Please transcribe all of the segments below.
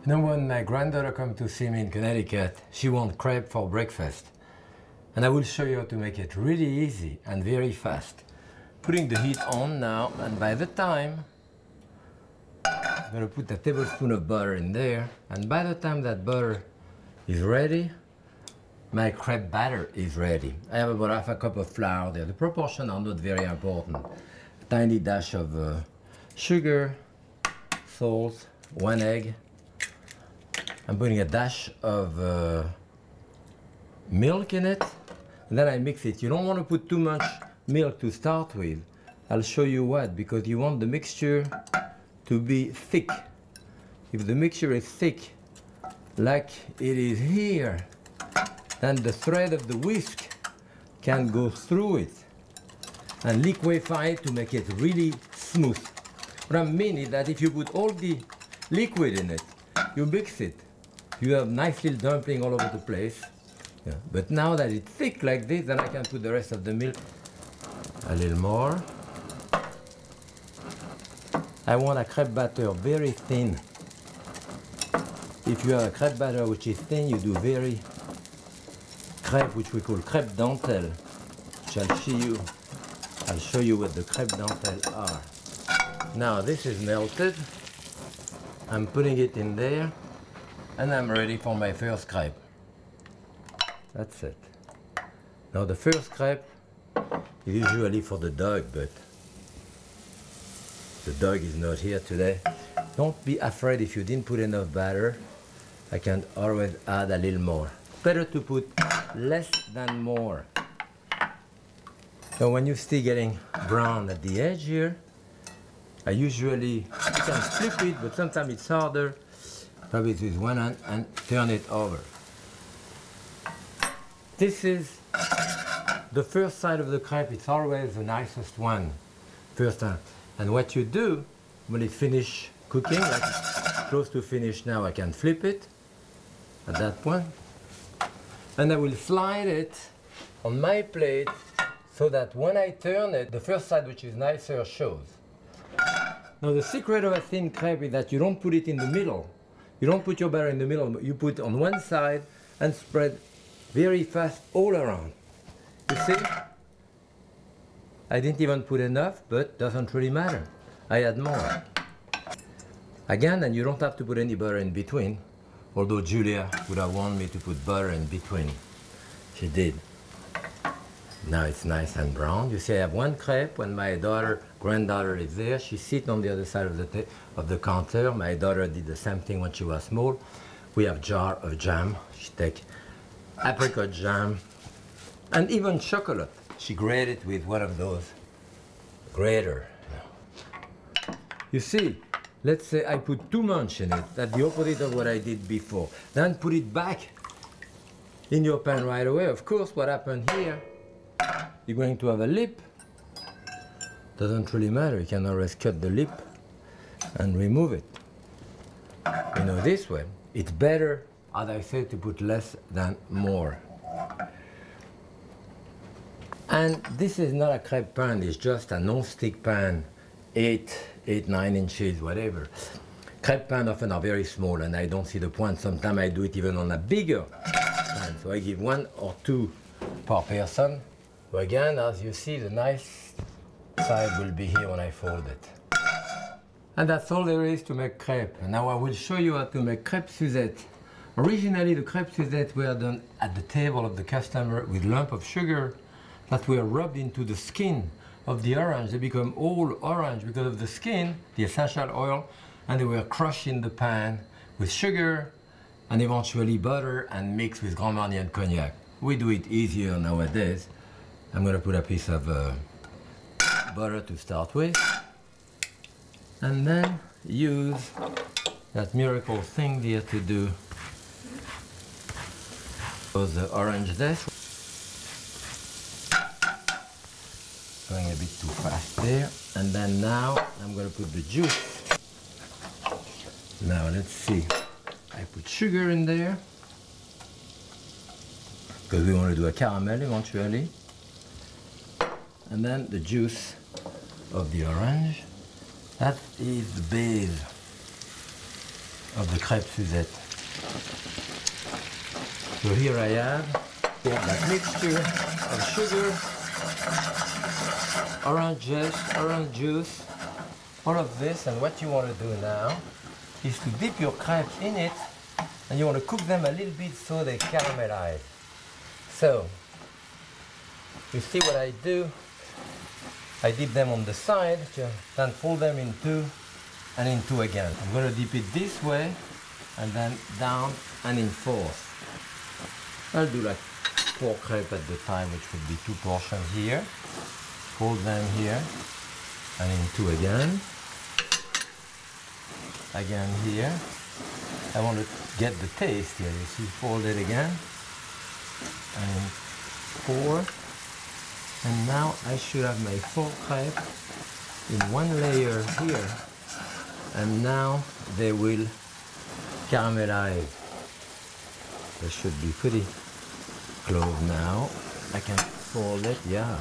Now when my granddaughter come to see me in Connecticut, she wants crepe for breakfast. And I will show you how to make it really easy and very fast. Putting the heat on now, and by the time, I'm gonna put a tablespoon of butter in there, and by the time that butter is ready, my crepe batter is ready. I have about half a cup of flour there. The proportions are not very important. A tiny dash of sugar, salt, 1 egg. I'm putting a dash of milk in it, and then I mix it. You don't want to put too much milk to start with. I'll show you what, because you want the mixture to be thick. If the mixture is thick, like it is here, then the thread of the whisk can go through it and liquefy it to make it really smooth. What I mean is that if you put all the liquid in it, you mix it, you have nice little dumpling all over the place. Yeah. But now that it's thick like this, then I can put the rest of the milk. A little more. I want a crepe batter very thin. If you have a crepe batter which is thin, you do very crepe, which we call crepe dentelle, which I'll show you what the crepe dentelle are. Now this is melted. I'm putting it in there, and I'm ready for my first crepe. That's it. Now the first crepe is usually for the dog, but the dog is not here today. Don't be afraid if you didn't put enough batter. I can always add a little more. Better to put less than more. So when you see getting brown at the edge here, I usually, you can flip it, but sometimes it's harder. Rub it with one hand and turn it over. This is the first side of the crepe. It's always the nicest one, first time. And what you do, when it's finished cooking, like it's close to finish now, I can flip it at that point. And I will slide it on my plate so that when I turn it, the first side, which is nicer, shows. Now the secret of a thin crepe is that you don't put it in the middle. You don't put your batter in the middle, you put it on one side and spread very fast all around. You see? I didn't even put enough, but doesn't really matter. I add more. Again, and you don't have to put any butter in between, although Julia would have wanted me to put butter in between. She did. Now it's nice and brown. You see, I have one crepe. When my granddaughter is there, she's sitting on the other side of the counter. My daughter did the same thing when she was small. We have a jar of jam. She take apricot jam and even chocolate. She grated with one of those grater. You see, let's say I put too much in it. That's the opposite of what I did before. Then put it back in your pan right away. Of course, what happened here, you're going to have a lip. Doesn't really matter. You can always cut the lip and remove it. You know, this way, it's better, as I said, to put less than more. And this is not a crepe pan, it's just a non-stick pan, 9 inches, whatever. Crepe pan often are very small, and I don't see the point. Sometimes I do it even on a bigger pan. So I give 1 or 2 per person. So again, as you see, the nice side will be here when I fold it. And that's all there is to make crepe. And now I will show you how to make crepe Suzette. Originally, the crepe Suzette were done at the table of the customer with lump of sugar that were rubbed into the skin of the orange. They become all orange because of the skin, the essential oil, and they were crushed in the pan with sugar and eventually butter and mixed with Grand Marnier and cognac. We do it easier nowadays. I'm going to put a piece of butter to start with, and then use that miracle thing there to do the orange zest. Going a bit too fast there, and then now I'm going to put the juice. Now let's see, I put sugar in there because we want to do a caramel eventually. And then the juice of the orange. That is the base of the crepe Suzette. So here I have that mixture of sugar, orange juice, all of this, and what you want to do now is to dip your crepes in it, and you want to cook them a little bit so they caramelize. So, you see what I do? I dip them on the side, then fold them in two and in two again. I'm going to dip it this way and then down and in fours. I'll do like 4 crepes at the time, which would be 2 portions here. Fold them here and in two again. Again here. I want to get the taste here. You see, fold it again and in 4. And now I should have my 4 crepes in one layer here, and now they will caramelize. They should be pretty close now. I can fold it, yeah.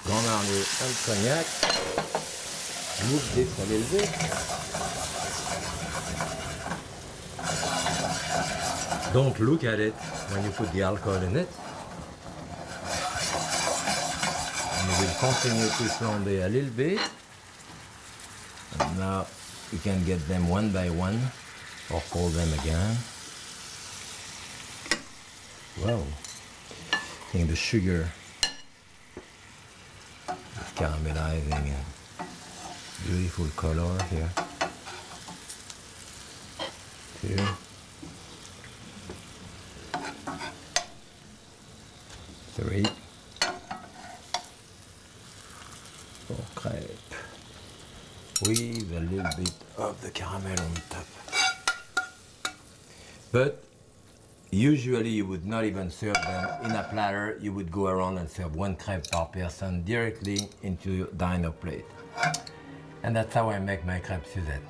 Grand Marnier and cognac. Move this a little bit. Don't look at it when you put the alcohol in it. And we will continue to flamber a little bit. And now you can get them one by one or fold them again. Wow, I think the sugar is caramelizing and beautiful color here. 2. 3. 4 crepes with a little bit of the caramel on top. But usually you would not even serve them in a platter. You would go around and serve 1 crepe per person directly into your diner plate. And that's how I make my crepes Suzette.